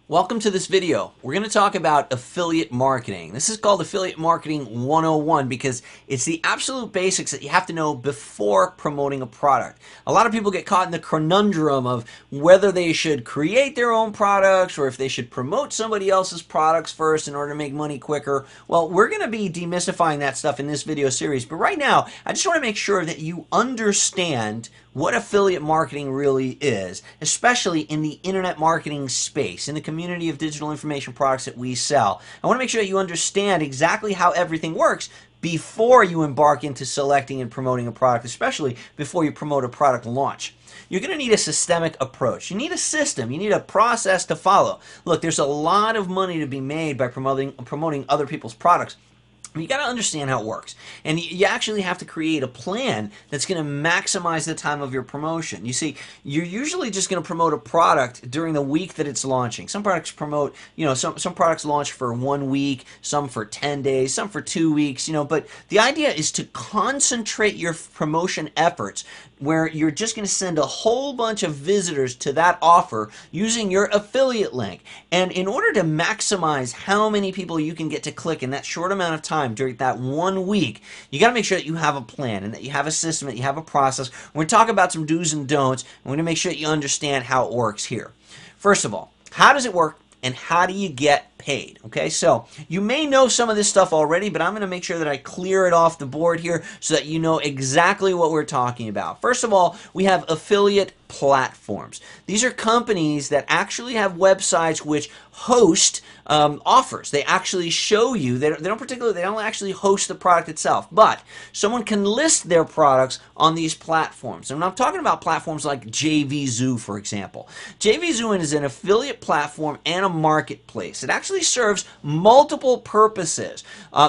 Welcome to this video. We're going to talk about affiliate marketing. This is called Affiliate Marketing 101 because it's the absolute basics that you have to know before promoting a product. A lot of people get caught in the conundrum of whether they should create their own products or if they should promote somebody else's products first in order to make money quicker. Well, we're going to be demystifying that stuff in this video series, but right now I just want to make sure that you understand what affiliate marketing really is, especially in the internet marketing space, in the community of digital information products that we sell. I want to make sure that you understand exactly how everything works before you embark into selecting and promoting a product, especially before you promote a product launch. You're going to need a systemic approach. You need a system. You need a process to follow. Look, there's a lot of money to be made by promoting other people's products. You got to understand how it works. And you actually have to create a plan that's going to maximize the time of your promotion. You see, you're usually just going to promote a product during the week that it's launching. Some products promote, some products launch for 1 week, some for 10 days, some for 2 weeks, but the idea is to concentrate your promotion efforts where you're just going to send a whole bunch of visitors to that offer using your affiliate link. And in order to maximize how many people you can get to click in that short amount of time during that 1 week, you got to make sure that you have a plan and that you have a system, that you have a process. We're going to talk about some do's and don'ts, and we're going to make sure that you understand how it works here. First of all, how does it work? And how do you get paid? Okay, so you may know some of this stuff already, but I'm going to make sure that I clear it off the board here so that you know exactly what we're talking about. First of all, we have affiliate platforms. These are companies that actually have websites which host offers. They actually show you, they don't actually host the product itself, but someone can list their products on these platforms. And I'm talking about platforms like JVZoo, for example. JVZoo is an affiliate platform and a marketplace. It actually serves multiple purposes.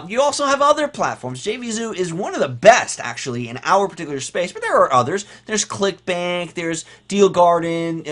You also have other platforms. JVZoo is one of the best, actually, in our particular space, but there are others. There's ClickBank, there's Deal Guardian,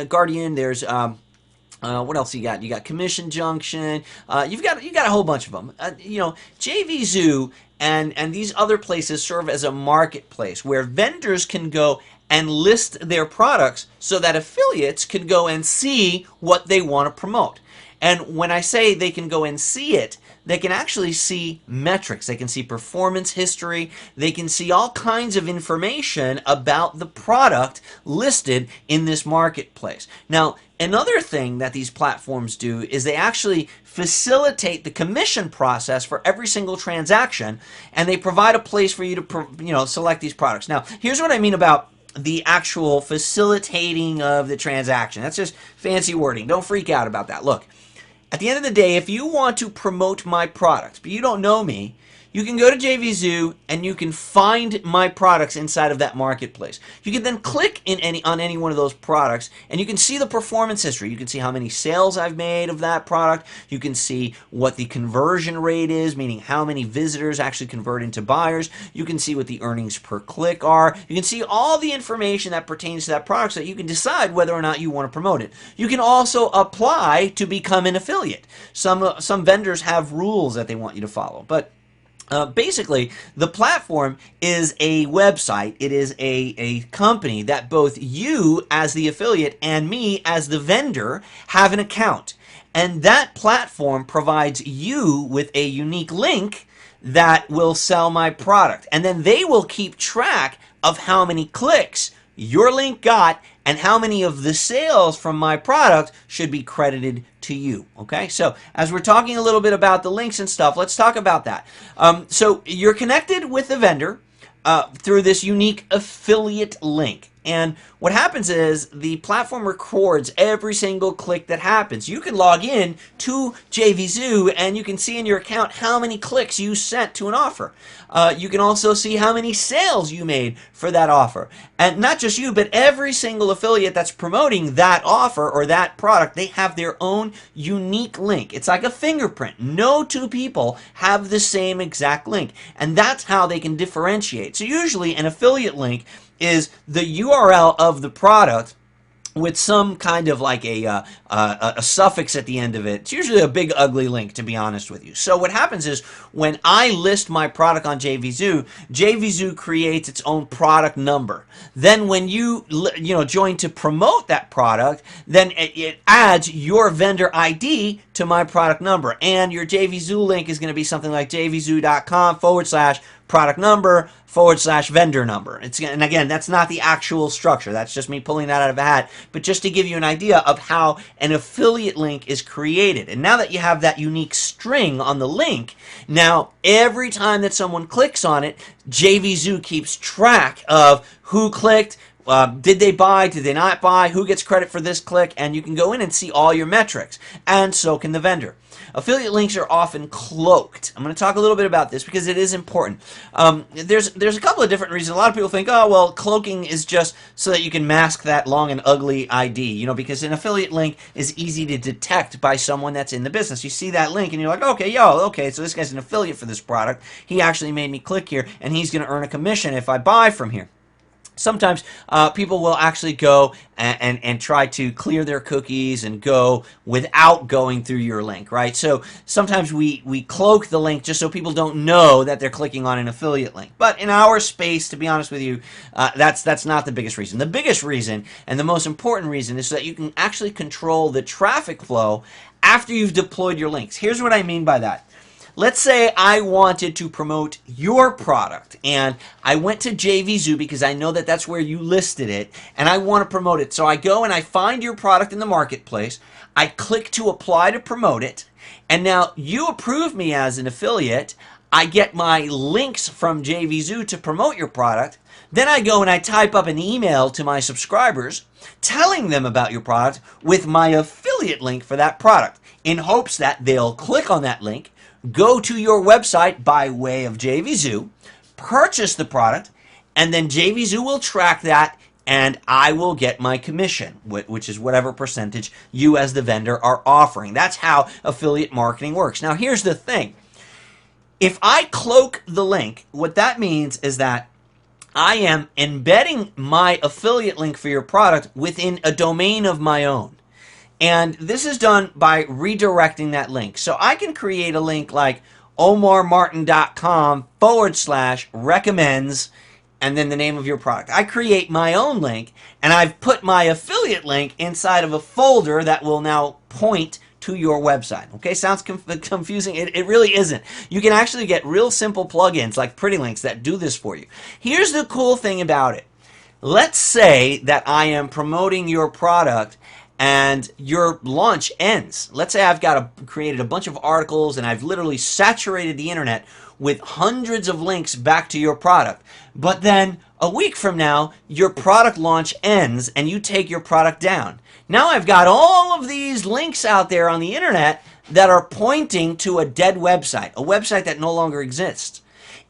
there's what else you got? You got Commission Junction. You've got a whole bunch of them. JVZoo and these other places serve as a marketplace where vendors can go and list their products so that affiliates can go and see what they want to promote. And when I say they can go and see it, they can actually see metrics. They can see performance history. They can see all kinds of information about the product listed in this marketplace. Now, another thing that these platforms do is they actually facilitate the commission process for every single transaction, and they provide a place for you to select these products. Now, here's what I mean about the actual facilitating of the transaction. That's just fancy wording. Don't freak out about that. Look, at the end of the day, if you want to promote my products, but you don't know me, you can go to JVZoo and you can find my products inside of that marketplace. You can then click on any one of those products and you can see the performance history. You can see how many sales I've made of that product. You can see what the conversion rate is, meaning how many visitors actually convert into buyers. You can see what the earnings per click are. You can see all the information that pertains to that product so that you can decide whether or not you want to promote it. You can also apply to become an affiliate. Some vendors have rules that they want you to follow, but basically, the platform is a website. It is a company that both you as the affiliate and me as the vendor have an account. And that platform provides you with a unique link that will sell my product. And then they will keep track of how many clicks your link got and how many of the sales from my product should be credited to you. Okay, so as we're talking a little bit about the links and stuff, let's talk about that. So you're connected with the vendor through this unique affiliate link. And what happens is the platform records every single click that happens. You can log in to JVZoo and you can see in your account how many clicks you sent to an offer. You can also see how many sales you made for that offer. And not just you, but every single affiliate that's promoting that offer or that product, they have their own unique link. It's like a fingerprint. No two people have the same exact link. And that's how they can differentiate. So usually an affiliate link is the URL of the product with some kind of like a suffix at the end of it. It's usually a big ugly link, to be honest with you. So what happens is when I list my product on JVZoo, JVZoo creates its own product number. Then when you join to promote that product, then it adds your vendor ID to my product number, and your JVZoo link is going to be something like jvzoo.com/product number / vendor number. And again, that's not the actual structure. That's just me pulling that out of a hat. But just to give you an idea of how an affiliate link is created. And now that you have that unique string on the link, now every time that someone clicks on it, JVZoo keeps track of who clicked, did they buy, did they not buy, who gets credit for this click, and you can go in and see all your metrics. And so can the vendor. Affiliate links are often cloaked. I'm going to talk a little bit about this because it is important. There's a couple of different reasons. A lot of people think, oh, well, cloaking is just so that you can mask that long and ugly ID, because an affiliate link is easy to detect by someone that's in the business. You see that link and you're like, okay, so this guy's an affiliate for this product. He actually made me click here, and he's going to earn a commission if I buy from here. Sometimes people will actually go and try to clear their cookies and go without going through your link, right? So sometimes we cloak the link just so people don't know that they're clicking on an affiliate link. But in our space, to be honest with you, that's not the biggest reason. The biggest reason and the most important reason is so that you can actually control the traffic flow after you've deployed your links. Here's what I mean by that. Let's say I wanted to promote your product and I went to JVZoo because I know that that's where you listed it and I want to promote it. So I go and I find your product in the marketplace. I click to apply to promote it. And now you approve me as an affiliate. I get my links from JVZoo to promote your product. Then I go and I type up an email to my subscribers telling them about your product with my affiliate link for that product in hopes that they'll click on that link, go to your website by way of JVZoo, purchase the product, and then JVZoo will track that and I will get my commission, which is whatever percentage you as the vendor are offering. That's how affiliate marketing works. Now here's the thing. If I cloak the link, what that means is that I am embedding my affiliate link for your product within a domain of my own. And this is done by redirecting that link. So I can create a link like omarmartin.com / recommends and then the name of your product. I create my own link and I've put my affiliate link inside of a folder that will now point to your website. Okay, sounds confusing. It really isn't. You can actually get real simple plugins like Pretty Links that do this for you. Here's the cool thing about it. Let's say that I am promoting your product and your launch ends. Let's say I've created a bunch of articles and I've literally saturated the internet with hundreds of links back to your product. But then a week from now, your product launch ends and you take your product down. Now I've got all of these links out there on the internet that are pointing to a dead website, a website that no longer exists.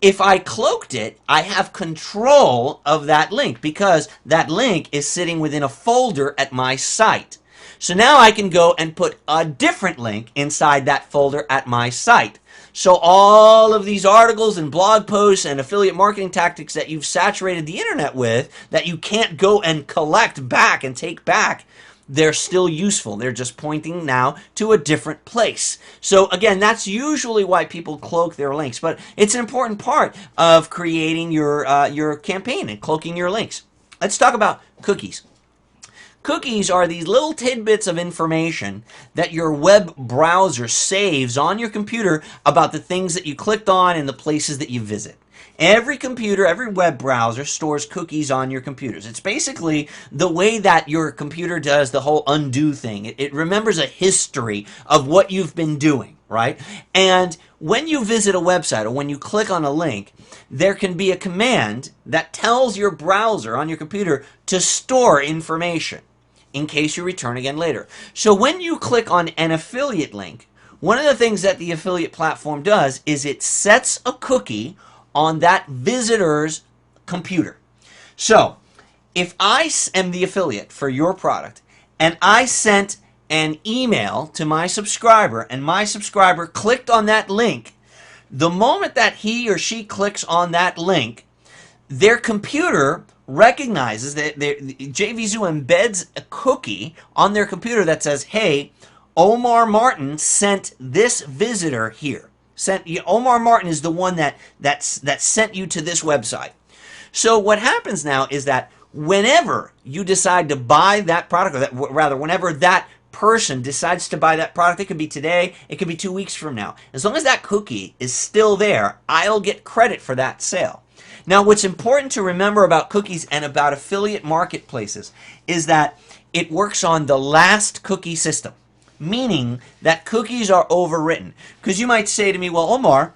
If I cloaked it, I have control of that link because that link is sitting within a folder at my site. So now I can go and put a different link inside that folder at my site. So all of these articles and blog posts and affiliate marketing tactics that you've saturated the internet with that you can't go and collect back and take back, they're still useful. They're just pointing now to a different place. So again, that's usually why people cloak their links, but it's an important part of creating your campaign and cloaking your links. Let's talk about cookies. Cookies are these little tidbits of information that your web browser saves on your computer about the things that you clicked on and the places that you visit. Every computer, every web browser stores cookies on your computers. It's basically the way that your computer does the whole undo thing. It remembers a history of what you've been doing, right? And when you visit a website or when you click on a link, there can be a command that tells your browser on your computer to store information in case you return again later. So when you click on an affiliate link, one of the things that the affiliate platform does is it sets a cookie on that visitor's computer. So if I am the affiliate for your product and I sent an email to my subscriber and my subscriber clicked on that link, the moment that he or she clicks on that link, their computer recognizes that JVZoo embeds a cookie on their computer that says, hey, Omar Martin sent this visitor here. Omar Martin is the one that sent you to this website. So what happens now is that whenever you decide to buy that product, or rather, whenever that person decides to buy that product, it could be today, it could be 2 weeks from now. As long as that cookie is still there, I'll get credit for that sale. Now, what's important to remember about cookies and about affiliate marketplaces is that it works on the last cookie system, meaning that cookies are overwritten. Because you might say to me, well, Omar,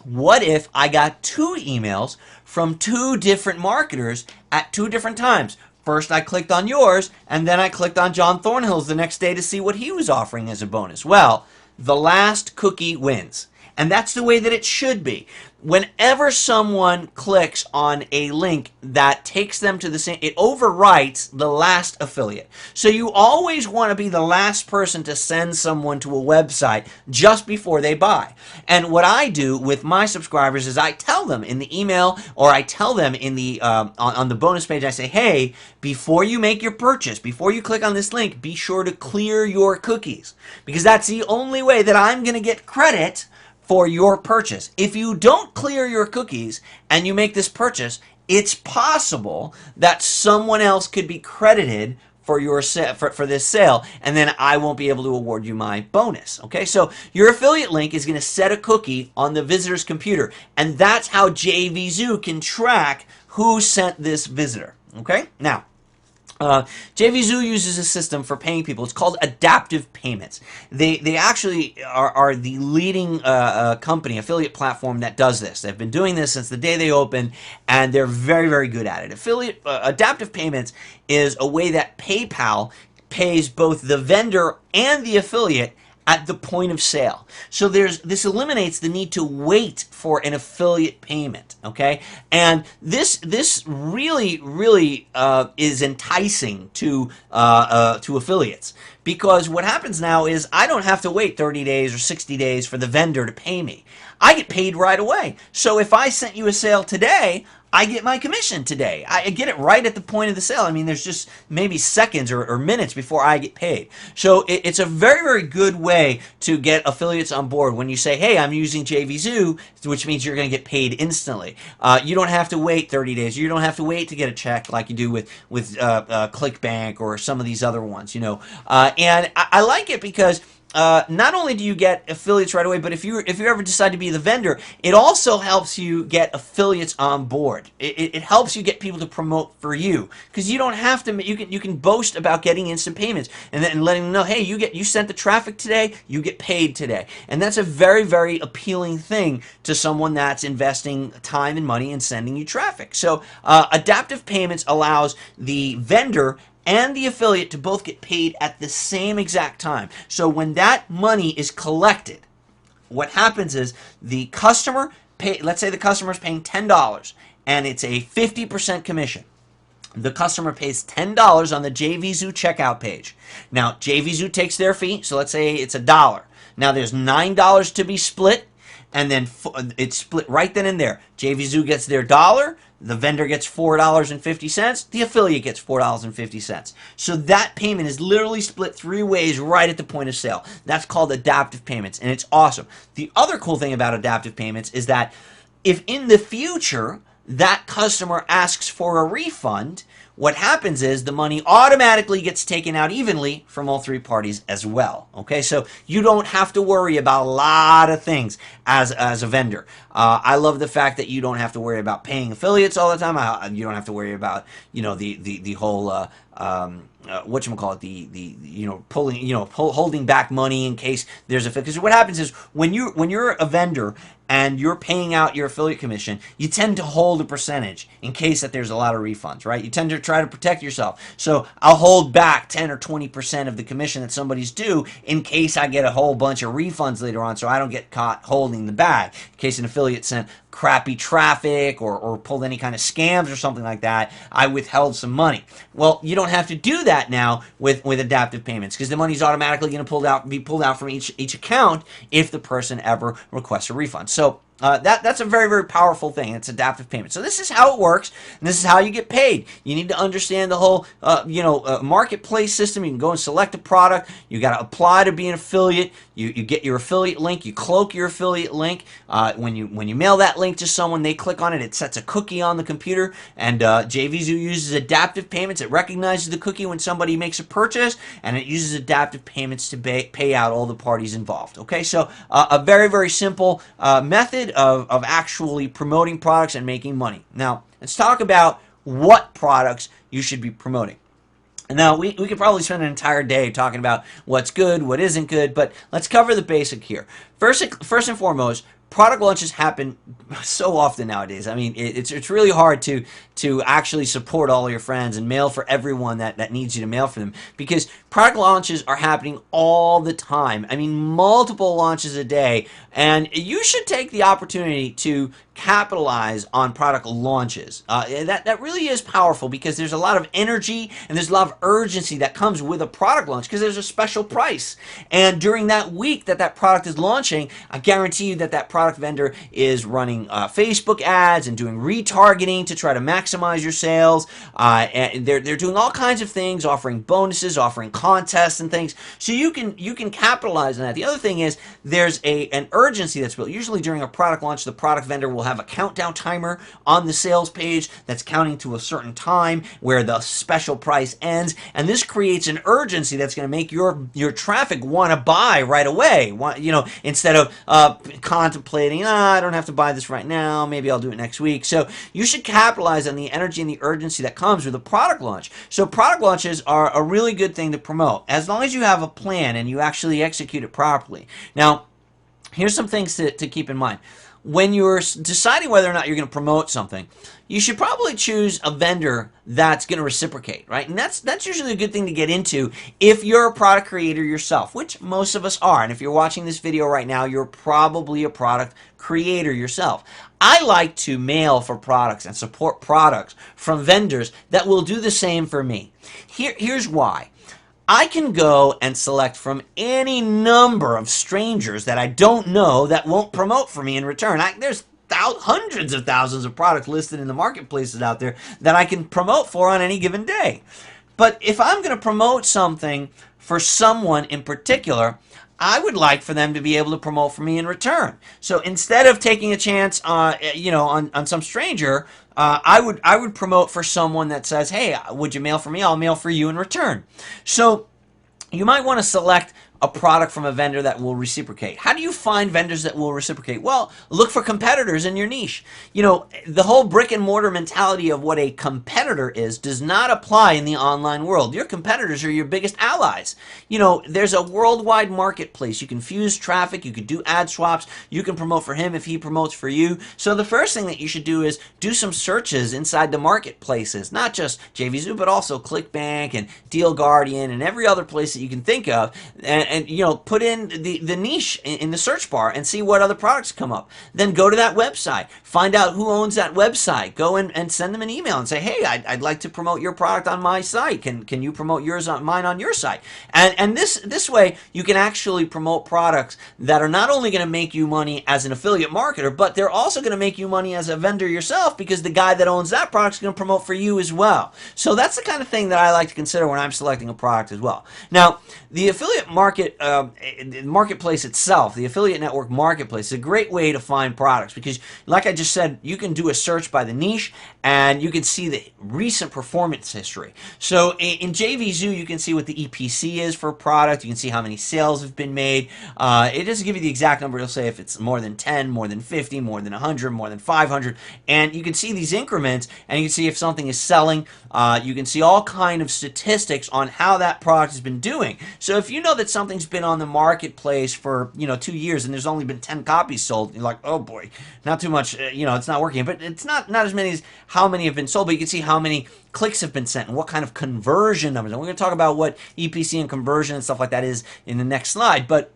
what if I got 2 emails from 2 different marketers at 2 different times? First, I clicked on yours, and then I clicked on John Thornhill's the next day to see what he was offering as a bonus. Well, the last cookie wins. And that's the way that it should be. Whenever someone clicks on a link that takes them to the same, it overwrites the last affiliate. So you always want to be the last person to send someone to a website just before they buy. And what I do with my subscribers is I tell them in the email, or I tell them in the on the bonus page, I say, hey, before you make your purchase, before you click on this link, be sure to clear your cookies, because that's the only way that I'm going to get credit for your purchase. If you don't clear your cookies and you make this purchase, it's possible that someone else could be credited for your for this sale, and then I won't be able to award you my bonus. Okay, so your affiliate link is going to set a cookie on the visitor's computer, and that's how JVZoo can track who sent this visitor. Okay, now JVZoo uses a system for paying people. It's called adaptive payments. They actually are the leading company, affiliate platform that does this. They've been doing this since the day they opened, and they're very, very good at it. Adaptive payments is a way that PayPal pays both the vendor and the affiliate at the point of sale. So this eliminates the need to wait for an affiliate payment, okay? And this really is enticing to affiliates, because what happens now is I don't have to wait 30 days or 60 days for the vendor to pay me. I get paid right away. So if I sent you a sale today, I get my commission today. I get it right at the point of the sale. I mean, there's just maybe seconds or minutes before I get paid. So it's a very, very good way to get affiliates on board when you say, hey, I'm using JVZoo, which means you're going to get paid instantly. You don't have to wait 30 days. You don't have to wait to get a check like you do with ClickBank or some of these other ones, you know. And I like it because not only do you get affiliates right away, but if you ever decide to be the vendor, it also helps you get affiliates on board. It helps you get people to promote for you, because you don't have to. You can boast about getting instant payments and then letting them know, hey, you sent the traffic today, you get paid today, and that's a very, very appealing thing to someone that's investing time and money in sending you traffic. So adaptive payments allows the vendor and the affiliate to both get paid at the same exact time. So when that money is collected, what happens is the customer let's say the customer is paying $10 and it's a 50% commission. The customer pays $10 on the JVZoo checkout page. Now, JVZoo takes their fee, so let's say it's $1. Now, there's $9 to be split, and then it's split right then and there. JVZoo gets their $1, the vendor gets $4.50, the affiliate gets $4.50. So that payment is literally split 3 ways right at the point of sale. That's called adaptive payments, and it's awesome. The other cool thing about adaptive payments is that if in the future that customer asks for a refund, what happens is the money automatically gets taken out evenly from all 3 parties as well. Okay, so you don't have to worry about a lot of things as a vendor. I love the fact that you don't have to worry about paying affiliates all the time. You don't have to worry about, you know, the whole whatchamacallit, holding back money in case there's a, because what happens is when you're a vendor and you're paying out your affiliate commission, you tend to hold a percentage in case that there's a lot of refunds, right? You tend to try to protect yourself. So I'll hold back 10 or 20% of the commission that somebody's due in case I get a whole bunch of refunds later on, so I don't get caught holding the bag in case an affiliate sent crappy traffic or pulled any kind of scams or something like that. I withheld some money. Well, you don't have to do that now with adaptive payments, because the money's automatically going to be pulled out from each account if the person ever requests a refund. So That's a very, very powerful thing. It's adaptive payment. So this is how it works, and this is how you get paid. You need to understand the whole, marketplace system. You can go and select a product. You got to apply to be an affiliate. You get your affiliate link. You cloak your affiliate link. When you mail that link to someone, they click on it. It sets a cookie on the computer, and JVZoo uses adaptive payments. It recognizes the cookie when somebody makes a purchase, and it uses adaptive payments to pay out all the parties involved. Okay, so a very, very simple method of actually promoting products and making money. Now, let's talk about what products you should be promoting. Now, we could probably spend an entire day talking about what's good, what isn't good, but let's cover the basic here. First and foremost, product launches happen so often nowadays. I mean, it's really hard to actually support all your friends and mail for everyone that needs you to mail for them, because product launches are happening all the time. I mean, multiple launches a day, and you should take the opportunity to capitalize on product launches. That really is powerful, because there's a lot of energy and there's a lot of urgency that comes with a product launch, because there's a special price. And during that week that product is launching, I guarantee you that product vendor is running Facebook ads and doing retargeting to try to maximize your sales. And they're doing all kinds of things, offering bonuses, offering contests and things. So you can capitalize on that. The other thing is there's an urgency that's built. Usually during a product launch, the product vendor will have a countdown timer on the sales page that's counting to a certain time where the special price ends, and this creates an urgency that's going to make your traffic want to buy right away. Instead of contemplating, I don't have to buy this right now, maybe I'll do it next week. So you should capitalize on the energy and the urgency that comes with a product launch. So product launches are a really good thing to promote, as long as you have a plan and you actually execute it properly. Now, here's some things to keep in mind. When you're deciding whether or not you're going to promote something, you should probably choose a vendor that's going to reciprocate, right? And that's usually a good thing to get into if you're a product creator yourself, which most of us are. And if you're watching this video right now, you're probably a product creator yourself. I like to mail for products and support products from vendors that will do the same for me. Here's why. I can go and select from any number of strangers that I don't know that won't promote for me in return. There's hundreds of thousands of products listed in the marketplaces out there that I can promote for on any given day. But if I'm going to promote something for someone in particular, I would like for them to be able to promote for me in return. So instead of taking a chance, on some stranger, I would promote for someone that says, "Hey, would you mail for me? I'll mail for you in return." So you might want to select a product from a vendor that will reciprocate. How do you find vendors that will reciprocate? Well, look for competitors in your niche. The whole brick and mortar mentality of what a competitor is does not apply in the online world. Your competitors are your biggest allies. There's a worldwide marketplace. You can fuse traffic. You can do ad swaps. You can promote for him if he promotes for you. So the first thing that you should do is do some searches inside the marketplaces, not just JVZoo, but also ClickBank and Deal Guardian and every other place that you can think of. And put in the niche in the search bar and see what other products come up. Then go to that website, find out who owns that website, go and send them an email and say, "Hey, I'd like to promote your product on my site. Can you promote mine on your site?" And this way you can actually promote products that are not only going to make you money as an affiliate marketer, but they're also going to make you money as a vendor yourself, because the guy that owns that product is going to promote for you as well. So that's the kind of thing that I like to consider when I'm selecting a product as well. Now, the affiliate marketplace itself, the affiliate network marketplace, is a great way to find products, because like I just said, you can do a search by the niche and you can see the recent performance history. So in JVZoo, you can see what the EPC is for a product. You can see how many sales have been made. It doesn't give you the exact number. It'll say if it's more than 10, more than 50, more than 100, more than 500, and you can see these increments, and you can see if something is selling. You can see all kind of statistics on how that product has been doing. So if you know that something's been on the marketplace for 2 years and there's only been 10 copies sold, you're like, oh boy, not too much, it's not working. But it's not as many as how many have been sold, but you can see how many clicks have been sent and what kind of conversion numbers. And we're going to talk about what EPC and conversion and stuff like that is in the next slide. But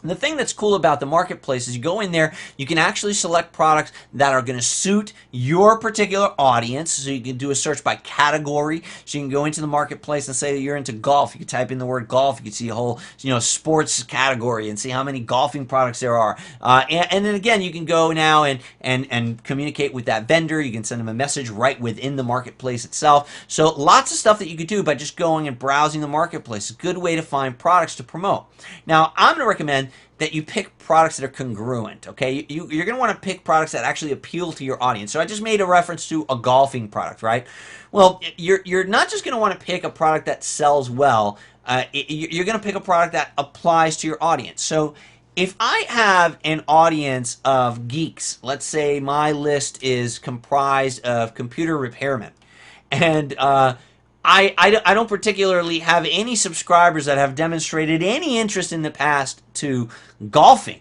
The thing that's cool about the marketplace is you go in there, you can actually select products that are going to suit your particular audience. So you can do a search by category. So you can go into the marketplace and say that you're into golf. You can type in the word golf. You can see a whole, sports category and see how many golfing products there are. And then again, you can go now and communicate with that vendor. You can send them a message right within the marketplace itself. So lots of stuff that you could do by just going and browsing the marketplace. A good way to find products to promote. Now, I'm going to recommend that you pick products that are congruent, okay? You're going to want to pick products that actually appeal to your audience. So I just made a reference to a golfing product, right? Well, you're not just going to want to pick a product that sells well. You're going to pick a product that applies to your audience. So if I have an audience of geeks, let's say my list is comprised of computer repairmen, and I don't particularly have any subscribers that have demonstrated any interest in the past to golfing,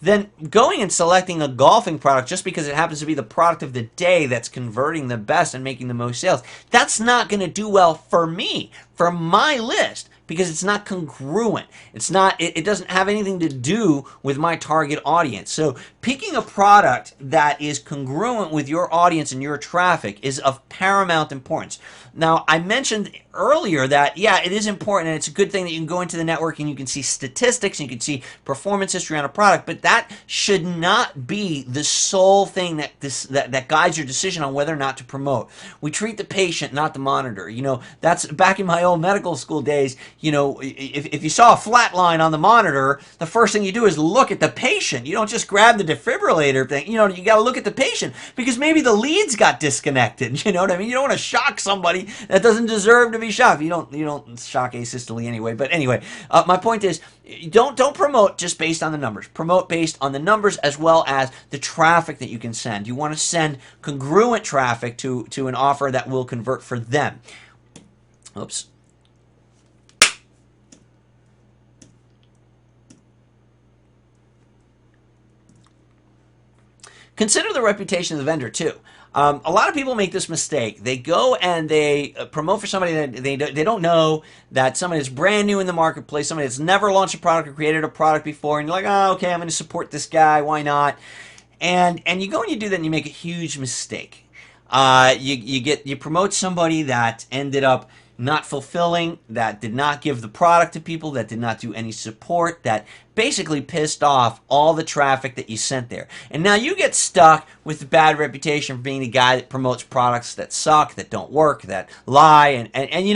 then going and selecting a golfing product just because it happens to be the product of the day that's converting the best and making the most sales, that's not going to do well for me, for my list, because it's not congruent. It doesn't have anything to do with my target audience. So picking a product that is congruent with your audience and your traffic is of paramount importance. Now, I mentioned earlier that, yeah, it is important, and it's a good thing that you can go into the network and you can see statistics and you can see performance history on a product, but that should not be the sole thing that guides your decision on whether or not to promote. We treat the patient, not the monitor. That's back in my old medical school days. If you saw a flat line on the monitor, the first thing you do is look at the patient. You don't just grab the defibrillator thing. You got to look at the patient because maybe the leads got disconnected. You know what I mean? You don't want to shock somebody that doesn't deserve to be shocked. You don't shock asystole anyway. But anyway, my point is, don't promote just based on the numbers. Promote based on the numbers as well as the traffic that you can send. You want to send congruent traffic to an offer that will convert for them. Oops. Consider the reputation of the vendor too. A lot of people make this mistake. They go and they promote for somebody that they don't know, that somebody that's brand new in the marketplace, somebody that's never launched a product or created a product before, and you're like, oh, okay, I'm going to support this guy. Why not? And you go and you do that and you make a huge mistake. You promote somebody that ended up not fulfilling, that did not give the product to people, that did not do any support, that basically pissed off all the traffic that you sent there. And now you get stuck with the bad reputation for being the guy that promotes products that suck, that don't work, that lie, and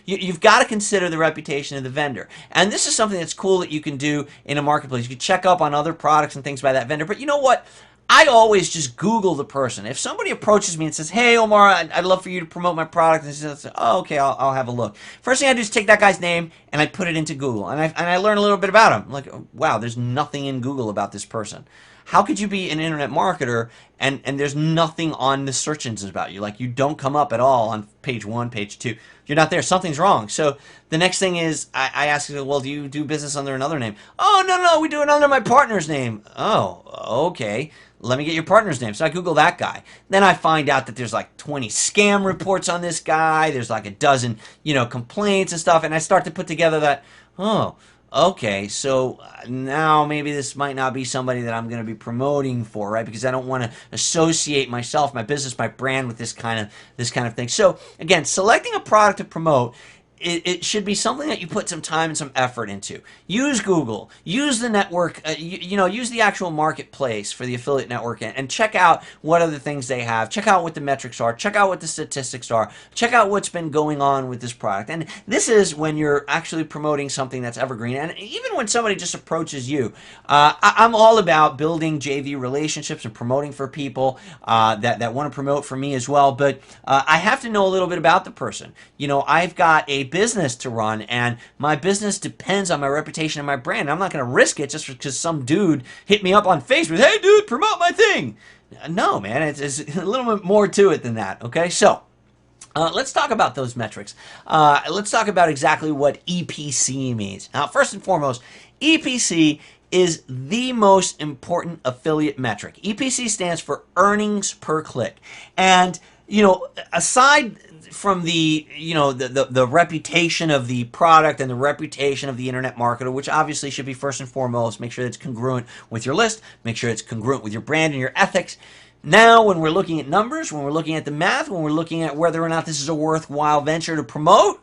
you've got to consider the reputation of the vendor. And this is something that's cool that you can do in a marketplace. You can check up on other products and things by that vendor, but you know what? I always just Google the person. If somebody approaches me and says, hey, Omar, I'd love for you to promote my product, and says, oh, okay, I'll have a look. First thing I do is take that guy's name and I put it into Google, and I learn a little bit about him. I'm like, oh, wow, there's nothing in Google about this person. How could you be an internet marketer and there's nothing on the search engines about you? Like, you don't come up at all on page 1, page 2. You're not there. Something's wrong. So the next thing is I ask you, well, do you do business under another name? Oh, no, we do it under my partner's name. Oh, okay. Let me get your partner's name. So I Google that guy. Then I find out that there's like 20 scam reports on this guy. There's like a dozen, complaints and stuff. And I start to put together that, oh, okay, so now maybe this might not be somebody that I'm going to be promoting for, right? Because I don't want to associate myself, my business, my brand with this kind of thing. So again, selecting a product to promote, it should be something that you put some time and some effort into. Use Google, use the network, use the actual marketplace for the affiliate network and check out what other things they have. Check out what the metrics are. Check out what the statistics are. Check out what's been going on with this product. And this is when you're actually promoting something that's evergreen. And even when somebody just approaches you, I'm all about building JV relationships and promoting for people that want to promote for me as well. But I have to know a little bit about the person. I've got a business to run, and my business depends on my reputation and my brand. I'm not going to risk it just because some dude hit me up on Facebook, hey dude, promote my thing. No, man, it's a little bit more to it than that. Okay, so let's talk about those metrics. Let's talk about exactly what EPC means. Now, first and foremost, EPC is the most important affiliate metric. EPC stands for earnings per click. And, aside from the, the reputation of the product and the reputation of the internet marketer, which obviously should be first and foremost. Make sure that it's congruent with your list. Make sure it's congruent with your brand and your ethics. Now, when we're looking at numbers, when we're looking at the math, when we're looking at whether or not this is a worthwhile venture to promote,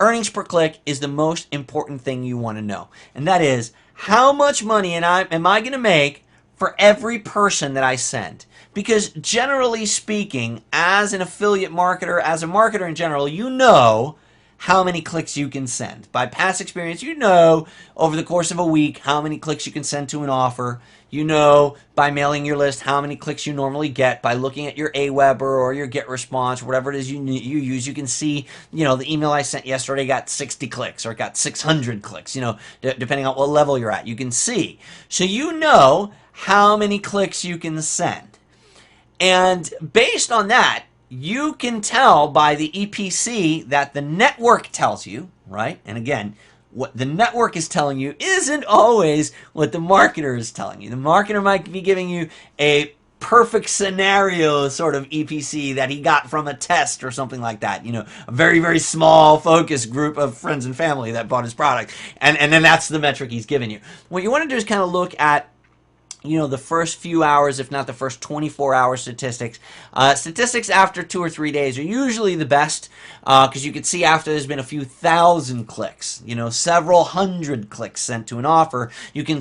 earnings per click is the most important thing you want to know. And that is, how much money am I going to make for every person that I send? Because generally speaking, as an affiliate marketer, as a marketer in general, you know how many clicks you can send. By past experience, you know over the course of a week how many clicks you can send to an offer. You know by mailing your list how many clicks you normally get. By looking at your Aweber or your GetResponse, whatever it is you use, you can see, the email I sent yesterday got 60 clicks or it got 600 clicks, depending on what level you're at. You can see. So you know how many clicks you can send. And based on that, you can tell by the EPC that the network tells you, right? And again, what the network is telling you isn't always what the marketer is telling you. The marketer might be giving you a perfect scenario sort of EPC that he got from a test or something like that. A very, very small focus group of friends and family that bought his product. And then that's the metric he's giving you. What you want to do is kind of look at the first few hours, if not the first 24-hour statistics. Statistics after 2 or 3 days are usually the best because you can see after there's been a few thousand clicks, several hundred clicks sent to an offer, you can,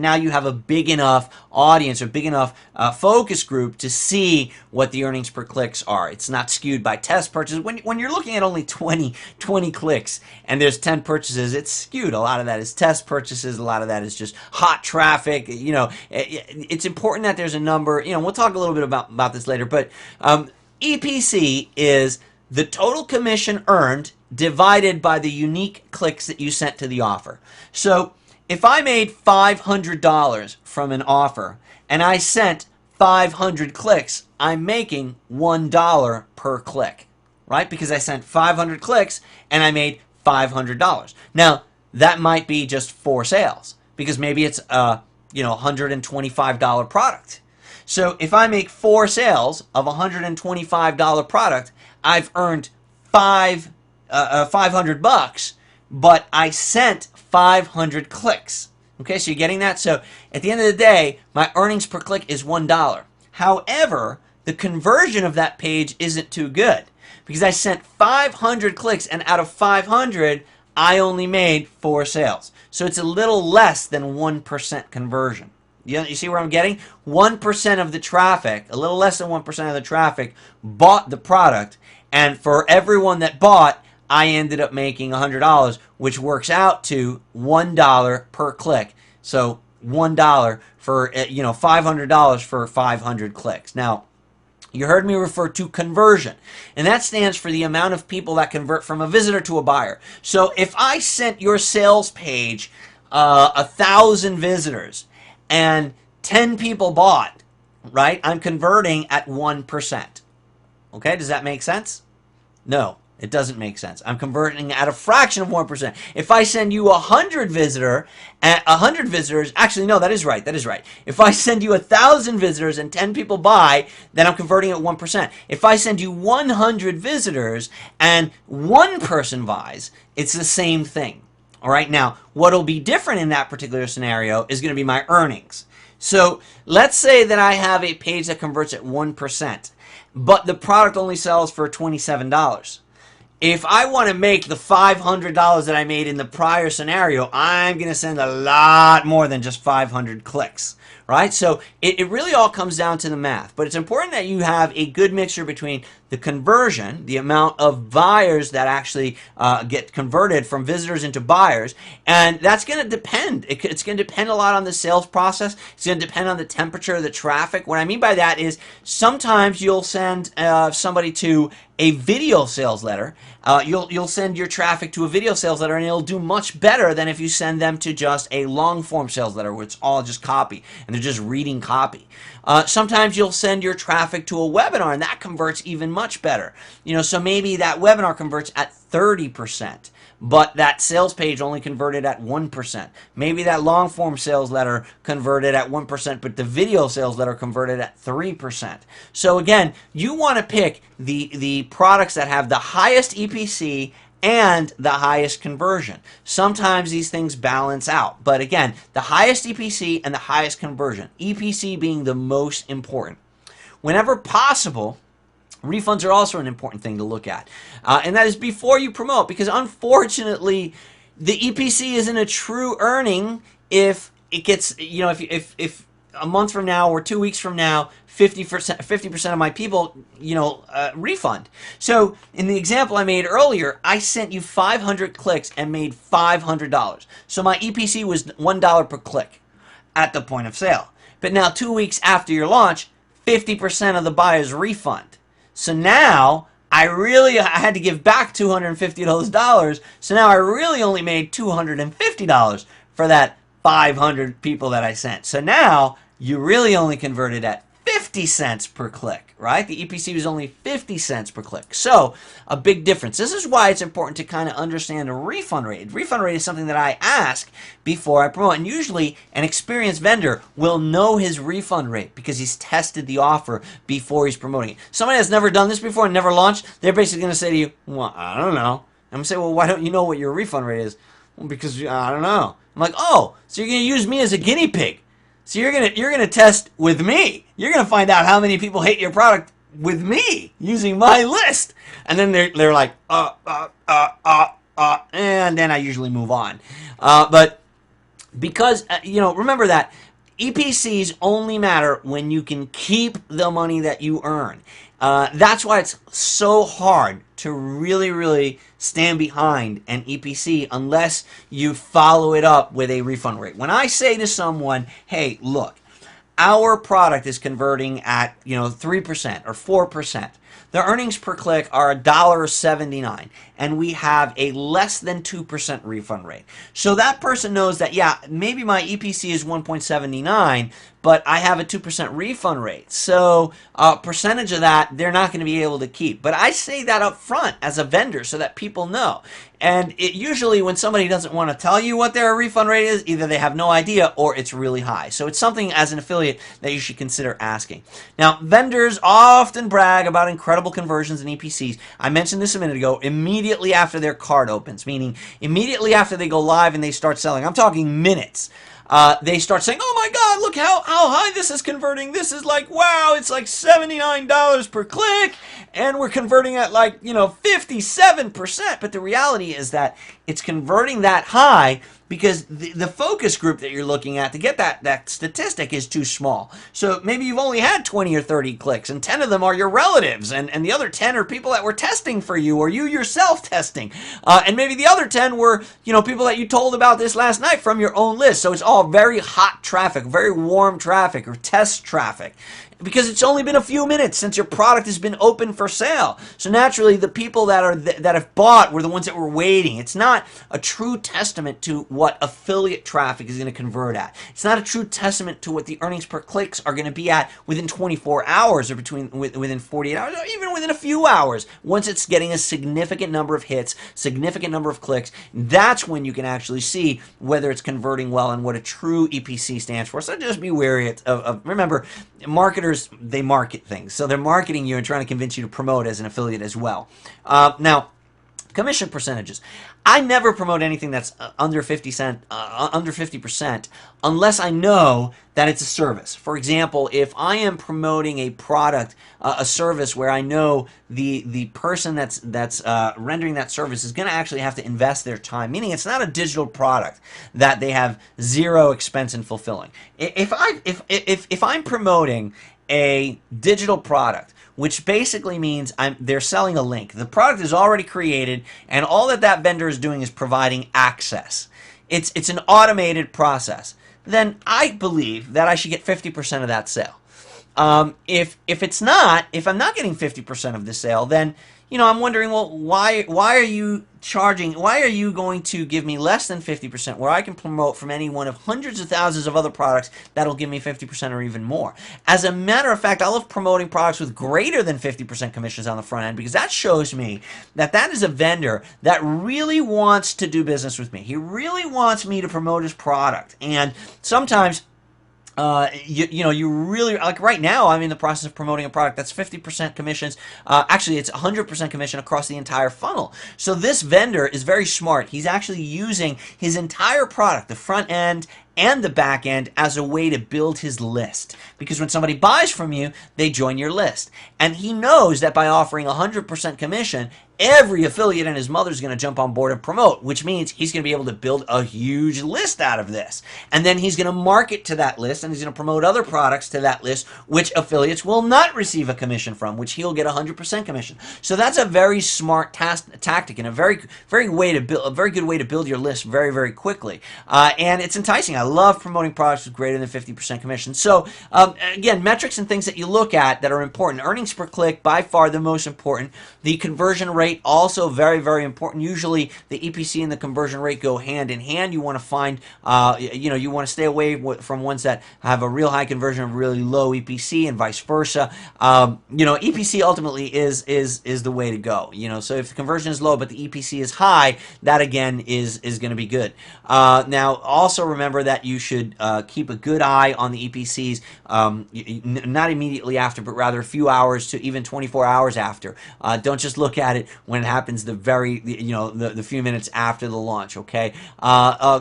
now you have a big enough audience or big enough focus group to see what the earnings per clicks are. It's not skewed by test purchases. When you're looking at only 20 clicks and there's 10 purchases, it's skewed. A lot of that is test purchases. A lot of that is just hot traffic. It's important that there's a number. We'll talk a little bit about this later, but EPC is the total commission earned divided by the unique clicks that you sent to the offer. So if I made $500 from an offer and I sent 500 clicks, I'm making $1 per click, right? Because I sent 500 clicks and I made $500. Now, that might be just 4 sales because maybe it's $125 product. So if I make 4 sales of $125 product, I've earned $500, but I sent 500 clicks. Okay, so you're getting that? So at the end of the day, my earnings per click is $1. However, the conversion of that page isn't too good because I sent 500 clicks and out of 500, I only made 4 sales. So it's a little less than 1% conversion. You see where I'm getting? 1% of the traffic, a little less than 1% of the traffic bought the product. And for everyone that bought, I ended up making $100, which works out to $1 per click. So $1 for, $500 for 500 clicks. Now, you heard me refer to conversion, and that stands for the amount of people that convert from a visitor to a buyer. So if I sent your sales page 1,000 visitors and 10 people bought, right, I'm converting at 1%. Okay, does that make sense? No, it doesn't make sense. I'm converting at a fraction of 1%. If I send you 100 visitors, actually, no, that is right. If I send you 1,000 visitors and 10 people buy, then I'm converting at 1%. If I send you 100 visitors and 1 person buys, it's the same thing. All right, now, what'll be different in that particular scenario is going to be my earnings. So let's say that I have a page that converts at 1%, but the product only sells for $27. If I want to make the $500 that I made in the prior scenario, I'm going to send a lot more than just 500 clicks, right? So it really all comes down to the math. But it's important that you have a good mixture between the conversion, the amount of buyers that actually get converted from visitors into buyers, and that's going to depend. It's going to depend a lot on the sales process. It's going to depend on the temperature of the traffic. What I mean by that is sometimes you'll send somebody to a video sales letter. You'll send your traffic to a video sales letter, and it'll do much better than if you send them to just a long form sales letter where it's all just copy and they're just reading copy. Sometimes you'll send your traffic to a webinar, and that converts even much better. So maybe that webinar converts at 30%, but that sales page only converted at 1%. Maybe that long form sales letter converted at 1%, but the video sales letter converted at 3%. So again, you want to pick the products that have the highest EPC and the highest conversion. Sometimes these things balance out, but again, the highest EPC and the highest conversion, EPC being the most important. Whenever possible, refunds are also an important thing to look at, and that is before you promote, because unfortunately, the EPC isn't a true earning if it gets, if a month from now or 2 weeks from now, 50% of my people, refund. So in the example I made earlier, I sent you 500 clicks and made $500. So my EPC was $1 per click at the point of sale. But now 2 weeks after your launch, 50% of the buyers refund. So now I had to give back $250 of those dollars. So now I really only made $250 for that 500 people that I sent. So now you really only converted at 50 cents per click, right? The EPC was only 50 cents per click. So a big difference. This is why it's important to kind of understand a refund rate. Refund rate is something that I ask before I promote. And usually an experienced vendor will know his refund rate because he's tested the offer before he's promoting it. Somebody that's never done this before and never launched, they're basically going to say to you, well, I don't know. I'm going to say, well, why don't you know what your refund rate is? Well, because I don't know. I'm like, oh, so you're going to use me as a guinea pig. So you're gonna test with me. You're gonna find out how many people hate your product with me using my list, and then they're like, and then I usually move on. But because remember that EPCs only matter when you can keep the money that you earn. That's why it's so hard to really stand behind an EPC unless you follow it up with a refund rate. When I say to someone, hey, look, our product is converting at 3% or 4%. The earnings per click are $1.79, and we have a less than 2% refund rate. So that person knows that, yeah, maybe my EPC is 1.79, but I have a 2% refund rate. So a percentage of that, they're not going to be able to keep. But I say that up front as a vendor so that people know. And it usually, when somebody doesn't want to tell you what their refund rate is, either they have no idea or it's really high. So it's something as an affiliate that you should consider asking. Now, vendors often brag about incredible conversions in EPCs. I mentioned this a minute ago, immediately after their cart opens, meaning immediately after they go live and they start selling. I'm talking minutes. They start saying, oh my God, look how high this is converting. This is like, wow, it's like $79 per click. And we're converting at like, 57%. But the reality is that it's converting that high because the focus group that you're looking at to get that statistic is too small. So maybe you've only had 20 or 30 clicks, and 10 of them are your relatives, and the other 10 are people that were testing for you, or you yourself testing. And maybe the other 10 were, people that you told about this last night from your own list. So it's all very hot traffic, very warm traffic, or test traffic, because it's only been a few minutes since your product has been open for sale. So naturally, the people that have bought were the ones that were waiting. It's not a true testament to what affiliate traffic is going to convert at. It's not a true testament to what the earnings per clicks are going to be at within 24 hours or within 48 hours, or even within a few hours. Once it's getting a significant number of hits, significant number of clicks, that's when you can actually see whether it's converting well and what a true EPC stands for. So just be wary of remember, marketers, they market things. So they're marketing you and trying to convince you to promote as an affiliate as well. Now, commission percentages. I never promote anything that's under 50% unless I know that it's a service. For example, if I am promoting a product, a service where I know the person that's rendering that service is going to actually have to invest their time, meaning it's not a digital product that they have zero expense in fulfilling. If I'm promoting a digital product, which basically means they're selling a link. The product is already created, and all that vendor is doing is providing access. It's an automated process. Then I believe that I should get 50% of that sale. If I'm not getting 50% of the sale, then I'm wondering, well, why are you charging, why are you going to give me less than 50% where I can promote from any one of hundreds of thousands of other products that'll give me 50% or even more? As a matter of fact, I love promoting products with greater than 50% commissions on the front end, because that shows me that that is a vendor that really wants to do business with me. He really wants me to promote his product. And sometimes you really, like right now, I'm in the process of promoting a product that's 50% commissions. Actually, it's 100% commission across the entire funnel. So this vendor is very smart. He's actually using his entire product, the front end and the back end, as a way to build his list. Because when somebody buys from you, they join your list. And he knows that by offering 100% commission, every affiliate and his mother is going to jump on board and promote, which means he's going to be able to build a huge list out of this. And then he's going to market to that list, and he's going to promote other products to that list, which affiliates will not receive a commission from, which he'll get 100% commission. So that's a very smart tactic, and a very good way to build your list very, very quickly. And it's enticing. I love promoting products with greater than 50% commission. So again, metrics and things that you look at that are important. Earnings per click, by far the most important. The conversion rate, also very, very important. Usually the EPC and the conversion rate go hand in hand. You want to find, you want to stay away from ones that have a real high conversion and really low EPC, and vice versa. EPC ultimately is the way to go. So if the conversion is low but the EPC is high, that again is going to be good. Now also remember that you should keep a good eye on the EPCs, not immediately after, but rather a few hours to even 24 hours after. Don't just look at it when it happens the few minutes after the launch, okay?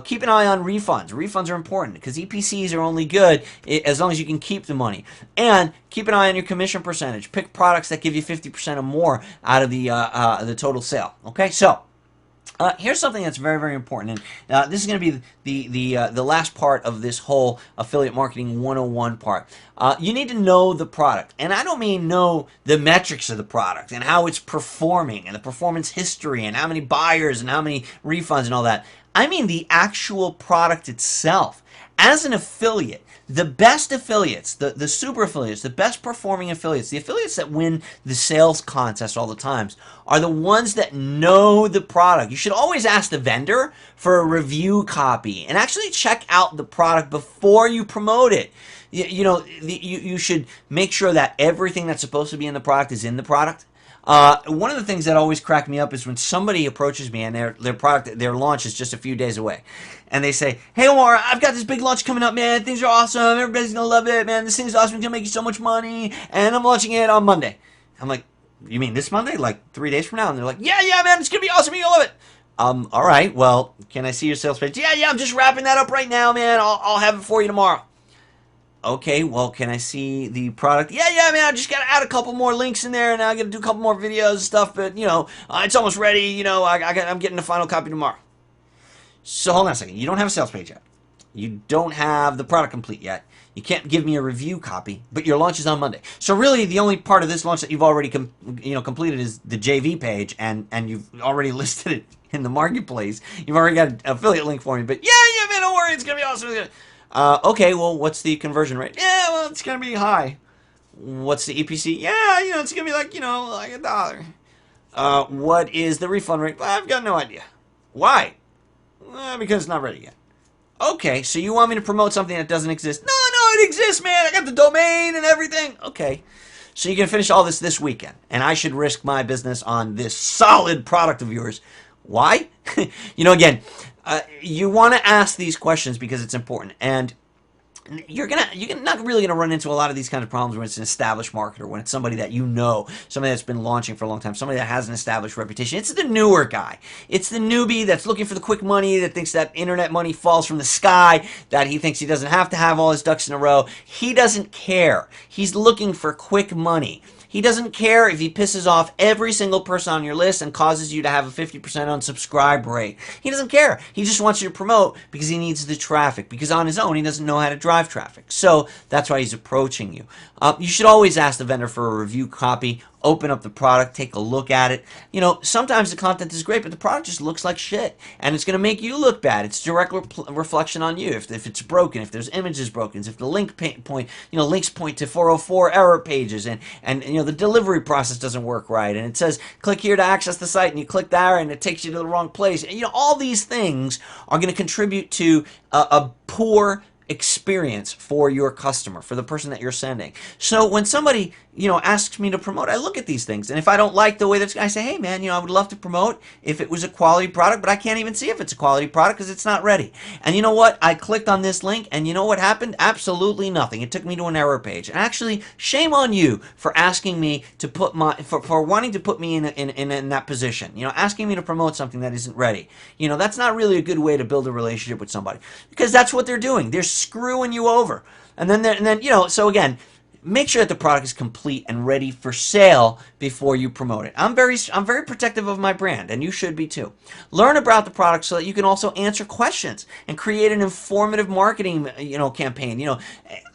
Keep an eye on refunds. Refunds are important because EPCs are only good as long as you can keep the money. And keep an eye on your commission percentage. Pick products that give you 50% or more out of the total sale, okay? So here's something that's very, very important, and this is going to be the last part of this whole affiliate marketing 101 part. You need to know the product, and I don't mean know the metrics of the product and how it's performing and the performance history and how many buyers and how many refunds and all that. I mean the actual product itself. As an affiliate, the best affiliates, the super affiliates, the best performing affiliates, the affiliates that win the sales contest all the times, are the ones that know the product. You should always ask the vendor for a review copy and actually check out the product before you promote it. You should make sure that everything that's supposed to be in the product is in the product. One of the things that always crack me up is when somebody approaches me and their launch is just a few days away, and they say, "Hey Omar, I've got this big launch coming up, man. Things are awesome. Everybody's gonna love it, man. This thing's awesome. It's gonna make you so much money, and I'm launching it on Monday." I'm like, "You mean this Monday? Like 3 days from now?" And they're like, "Yeah, man. It's gonna be awesome. You'll love it." All right. Well, can I see your sales page? Yeah. I'm just wrapping that up right now, man. I'll have it for you tomorrow. Okay, well, can I see the product? Yeah, man, I just got to add a couple more links in there, and I got to do a couple more videos and stuff, but, it's almost ready, I'm getting the final copy tomorrow. So hold on a second. You don't have a sales page yet. You don't have the product complete yet. You can't give me a review copy, but your launch is on Monday. So really, the only part of this launch that you've already completed is the JV page, and you've already listed it in the marketplace. You've already got an affiliate link for me, but yeah, man, don't worry, it's going to be awesome. Okay, well, what's the conversion rate? Yeah, well, it's going to be high. What's the EPC? Yeah, it's going to be like $1. What is the refund rate? Well, I've got no idea. Why? Because it's not ready yet. Okay, so you want me to promote something that doesn't exist? No, it exists, man. I got the domain and everything. Okay, so you can finish all this weekend, and I should risk my business on this solid product of yours. Why? Again, you want to ask these questions because it's important, and you're not really gonna run into a lot of these kind of problems when it's an established marketer, when it's somebody that somebody that's been launching for a long time, somebody that has an established reputation. It's the newer guy. It's the newbie that's looking for the quick money, that thinks that internet money falls from the sky, that he thinks he doesn't have to have all his ducks in a row. He doesn't care. He's looking for quick money. He doesn't care if he pisses off every single person on your list and causes you to have a 50% unsubscribe rate. He doesn't care. He just wants you to promote because he needs the traffic, because on his own he doesn't know how to drive traffic. So that's why he's approaching you. You should always ask the vendor for a review copy open up the product, take a look at it. You know, sometimes the content is great, but the product just looks like shit, and it's going to make you look bad. It's direct reflection on you. If it's broken, if there's images broken, if the links point to 404 error pages, and you know, the delivery process doesn't work right, and it says click here to access the site, and you click there and it takes you to the wrong place. And, you know, all these things are going to contribute to a poor experience for your customer, for the person that you're sending. So when somebody, you know, asks me to promote, I look at these things, and if I don't like the way that's, I say, hey man, you know, I would love to promote if it was a quality product, but I can't even see if it's a quality product because it's not ready. And you know what? I clicked on this link, and you know what happened? Absolutely nothing. It took me to an error page. And actually, shame on you for asking me to put for wanting to put me in that position. You know, asking me to promote something that isn't ready. You know, that's not really a good way to build a relationship with somebody, because that's what they're doing. They're screwing you over. And then you know, so again, make sure that the product is complete and ready for sale before you promote it. I'm very protective of my brand, and you should be too. Learn about the product so that you can also answer questions and create an informative marketing, you know, campaign. You know,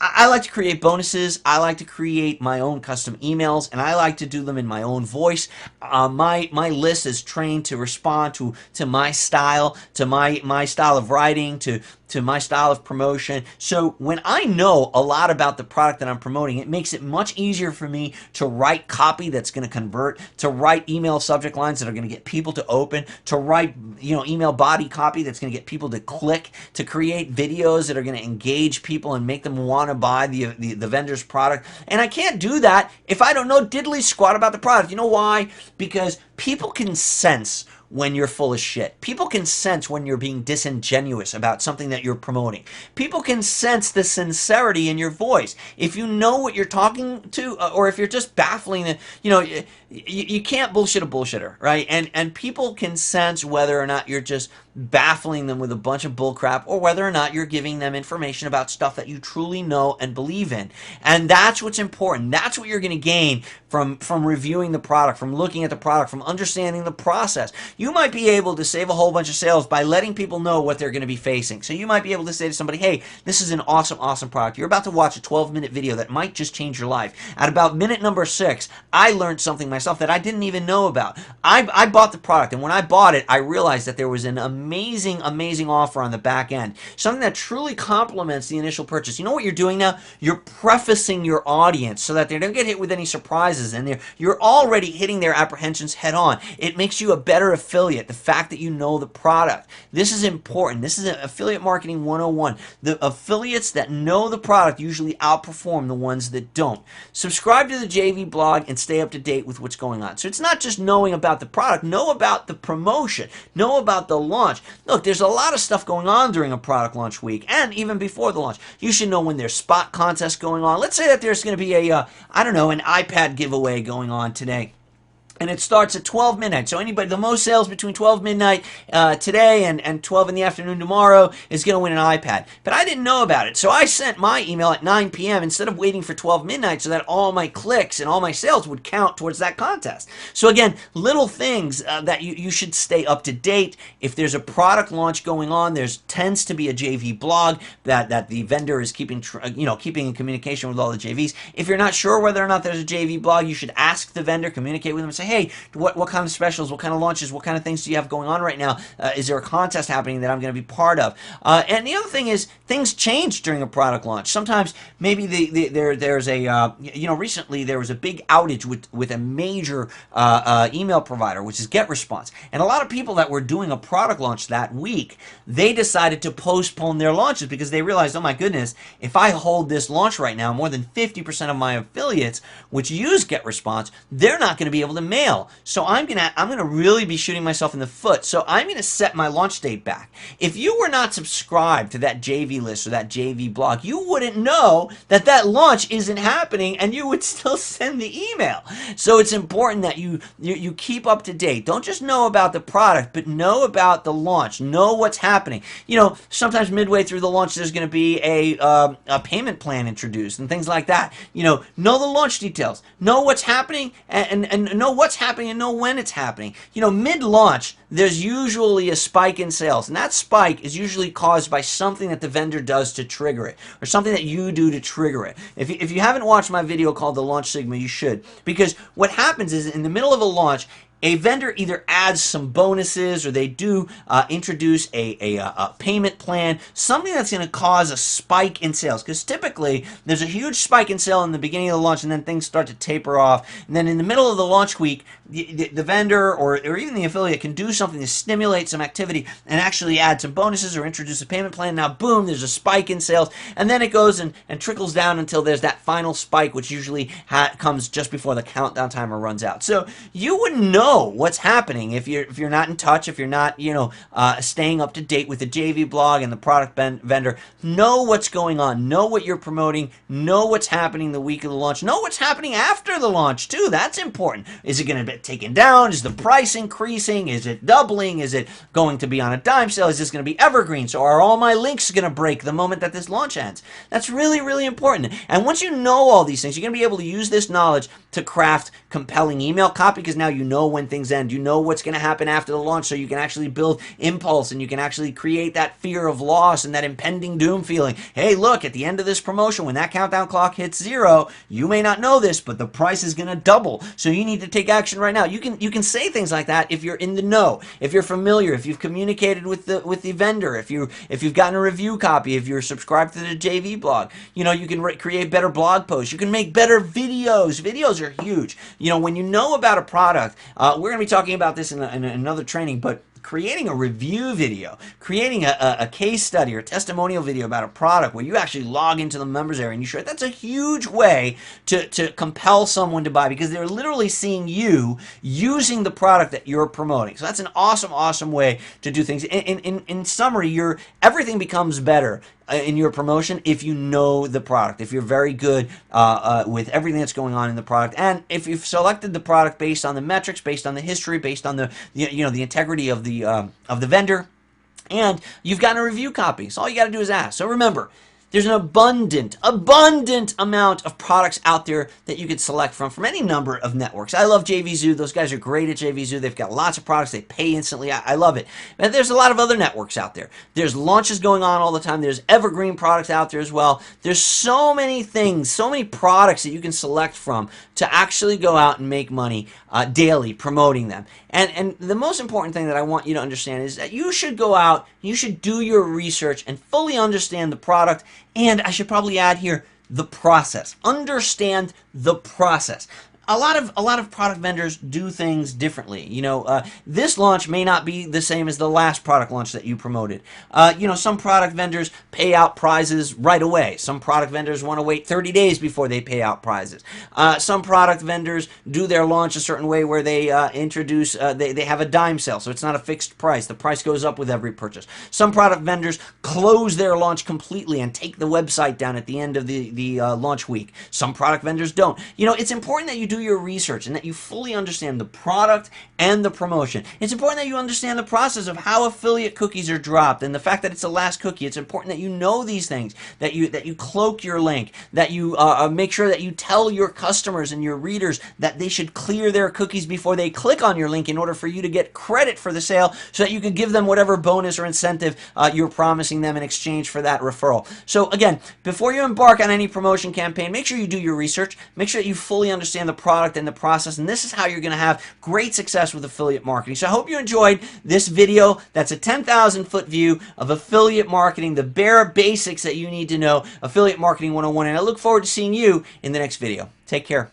I like to create bonuses. I like to create my own custom emails, and I like to do them in my own voice. My list is trained to respond to my style, to my style of writing, to my style of promotion. So when I know a lot about the product that I'm promoting, it makes it much easier for me to write copy that's going to convert, to write email subject lines that are going to get people to open, to write, you know, email body copy that's going to get people to click, to create videos that are going to engage people and make them want to buy the vendor's product. And I can't do that if I don't know diddly squat about the product. You know why? Because people can sense when you're full of shit. People can sense when you're being disingenuous about something that you're promoting. People can sense the sincerity in your voice. If you know what you're talking to, or if you're just baffling the, you know, you can't bullshit a bullshitter, right? And people can sense whether or not you're just baffling them with a bunch of bullcrap, or whether or not you're giving them information about stuff that you truly know and believe in. And that's what's important. That's what you're going to gain from reviewing the product, from looking at the product, from understanding the process. You might be able to save a whole bunch of sales by letting people know what they're going to be facing. So you might be able to say to somebody, hey, this is an awesome product. You're about to watch a 12-minute video that might just change your life. At about minute number 6, I learned something myself that I didn't even know about. I bought the product, and when I bought it, I realized that there was an amazing offer on the back end. Something that truly complements the initial purchase. You know what you're doing now? You're prefacing your audience so that they don't get hit with any surprises, and you're already hitting their apprehensions head on. It makes you a better affiliate, the fact that you know the product. This is important. This is affiliate marketing 101. The affiliates that know the product usually outperform the ones that don't. Subscribe to the JV blog and stay up to date with what's going on. So it's not just knowing about the product, know about the promotion, know about the launch. Look, there's a lot of stuff going on during a product launch week, and even before the launch. You should know when there's spot contests going on. Let's say that there's going to be I don't know, an iPad giveaway going on today. And it starts at 12 midnight. So anybody, the most sales between 12 midnight today and 12 in the afternoon tomorrow is going to win an iPad. But I didn't know about it. So I sent my email at 9 p.m. instead of waiting for 12 midnight so that all my clicks and all my sales would count towards that contest. So again, little things that you should stay up to date. If there's a product launch going on, there's tends to be a JV blog that the vendor is keeping in communication with all the JVs. If you're not sure whether or not there's a JV blog, you should ask the vendor, communicate with them, and say, hey, what kind of specials, what kind of launches, what kind of things do you have going on right now? Is there a contest happening that I'm going to be part of? And the other thing is, things change during a product launch. Sometimes maybe there's a, recently there was a big outage with a major email provider, which is GetResponse. And a lot of people that were doing a product launch that week, they decided to postpone their launches because they realized, oh my goodness, if I hold this launch right now, more than 50% of my affiliates, which use GetResponse, they're not going to be able to mail. So I'm gonna really be shooting myself in the foot. So I'm gonna set my launch date back. If you were not subscribed to that JV list or that JV blog, you wouldn't know that launch isn't happening, and you would still send the email. So it's important that you keep up to date. Don't just know about the product, but know about the launch. Know what's happening. You know, sometimes midway through the launch, there's going to be a payment plan introduced and things like that. You know the launch details. Know what's happening and know what what's happening and know when it's happening. You know, mid-launch, there's usually a spike in sales, and that spike is usually caused by something that the vendor does to trigger it, or something that you do to trigger it. If you haven't watched my video called The Launch Sigma, you should, because what happens is in the middle of a launch, a vendor either adds some bonuses or they do introduce a payment plan, something that's going to cause a spike in sales. Because typically, there's a huge spike in sale in the beginning of the launch, and then things start to taper off. And then in the middle of the launch week, the vendor or even the affiliate can do something to stimulate some activity and actually add some bonuses or introduce a payment plan. Now, boom, there's a spike in sales. And then it goes and trickles down until there's that final spike, which usually comes just before the countdown timer runs out. So you wouldn't know what's happening if you're not in touch, if you're not staying up to date with the JV blog and the product vendor. Know what's going on, know what you're promoting, know what's happening the week of the launch, know what's happening after the launch too. That's important. Is it going to be taken down? Is the price increasing? Is it doubling? Is it going to be on a dime sale? Is this going to be evergreen? So are all my links going to break the moment that this launch ends? That's really, really important. And once you know all these things, you're going to be able to use this knowledge to craft compelling email copy, because now you know when things end. You know what's going to happen after the launch, so you can actually build impulse and you can actually create that fear of loss and that impending doom feeling. Hey, look, at the end of this promotion, when that countdown clock hits 0, you may not know this, but the price is going to double. So you need to take action right now. You can say things like that if you're in the know, if you're familiar, if you've communicated with the vendor, if you've gotten a review copy, if you're subscribed to the JV blog. You know, you can create better blog posts. You can make better videos. Videos are huge. You know, when you know about a product, we're going to be talking about this in another training, but creating a review video, creating a case study or testimonial video about a product where you actually log into the members area and you share it, that's a huge way to compel someone to buy, because they're literally seeing you using the product that you're promoting. So that's an awesome, awesome way to do things. In summary, everything becomes better in your promotion if you know the product, if you're very good with everything that's going on in the product, and if you've selected the product based on the metrics, based on the history, based on the integrity of the vendor, and you've gotten a review copy. So all you got to do is ask. So remember, there's an abundant amount of products out there that you could select from any number of networks. I love JVZoo. Those guys are great at JVZoo. They've got lots of products. They pay instantly. I love it. And there's a lot of other networks out there. There's launches going on all the time. There's evergreen products out there as well. There's so many things, so many products that you can select from to actually go out and make money daily promoting them. And the most important thing that I want you to understand is that you should go out, you should do your research and fully understand the product, and I should probably add here, the process. Understand the process. A lot of product vendors do things differently. You know, this launch may not be the same as the last product launch that you promoted. Some product vendors pay out prizes right away. Some product vendors want to wait 30 days before they pay out prizes. Some product vendors do their launch a certain way where they introduce, they have a dime sale, so it's not a fixed price. The price goes up with every purchase. Some product vendors close their launch completely and take the website down at the end of the launch week. Some product vendors don't. You know, it's important that you do your research and that you fully understand the product and the promotion. It's important that you understand the process of how affiliate cookies are dropped and the fact that it's the last cookie. It's important that you know these things, that you cloak your link, that you make sure that you tell your customers and your readers that they should clear their cookies before they click on your link in order for you to get credit for the sale, so that you can give them whatever bonus or incentive you're promising them in exchange for that referral. So again, before you embark on any promotion campaign, make sure you do your research, make sure that you fully understand the product and the process, and this is how you're going to have great success with affiliate marketing. So I hope you enjoyed this video. That's a 10,000 foot view of affiliate marketing, the bare basics that you need to know, Affiliate Marketing 101, and I look forward to seeing you in the next video. Take care.